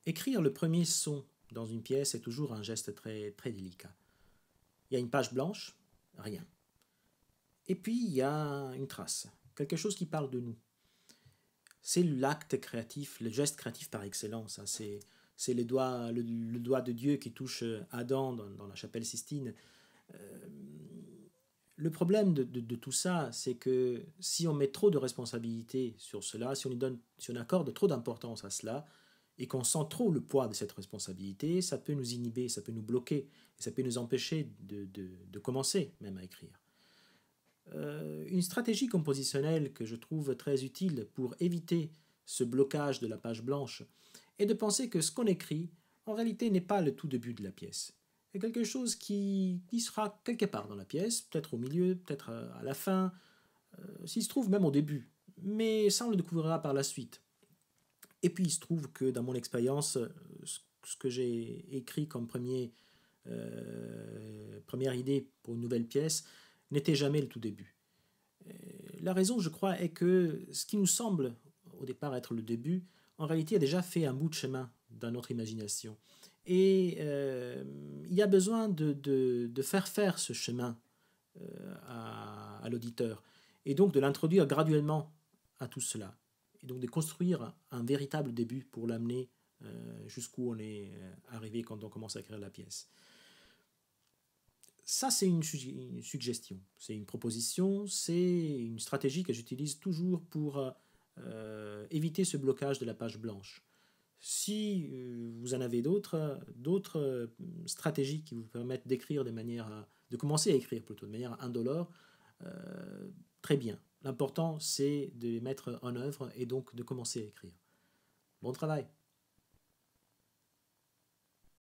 Écrire le premier son dans une pièce est toujours un geste très, très délicat. Il y a une page blanche, rien. Et puis il y a une trace, quelque chose qui parle de nous. C'est l'acte créatif, le geste créatif par excellence, hein. C'est le doigt de Dieu qui touche Adam dans la chapelle Sistine. Euh, le problème de tout ça, c'est que si on met trop de responsabilités sur cela, si on accorde trop d'importance à cela, et qu'on sent trop le poids de cette responsabilité, ça peut nous inhiber, ça peut nous bloquer, et ça peut nous empêcher de commencer même à écrire. Une stratégie compositionnelle que je trouve très utile pour éviter ce blocage de la page blanche est de penser que ce qu'on écrit, en réalité, n'est pas le tout début de la pièce. C'est quelque chose qui sera quelque part dans la pièce, peut-être au milieu, peut-être à la fin, s'il se trouve même au début. Mais ça, on le découvrira par la suite. Et puis, il se trouve que dans mon expérience, ce que j'ai écrit comme première idée pour une nouvelle pièce n'était jamais le tout début. La raison, je crois, est que ce qui nous semble au départ être le début, en réalité a déjà fait un bout de chemin dans notre imagination. Et il y a besoin de faire ce chemin à l'auditeur, et donc de l'introduire graduellement à tout cela, et donc de construire un véritable début pour l'amener jusqu'où on est arrivé quand on commence à écrire la pièce. Ça, c'est une suggestion, c'est une proposition, c'est une stratégie que j'utilise toujours pour éviter ce blocage de la page blanche. Si vous en avez d'autres stratégies qui vous permettent d'écrire de commencer à écrire plutôt de manière indolore, très bien. L'important, c'est de les mettre en œuvre et donc de commencer à écrire. Bon travail!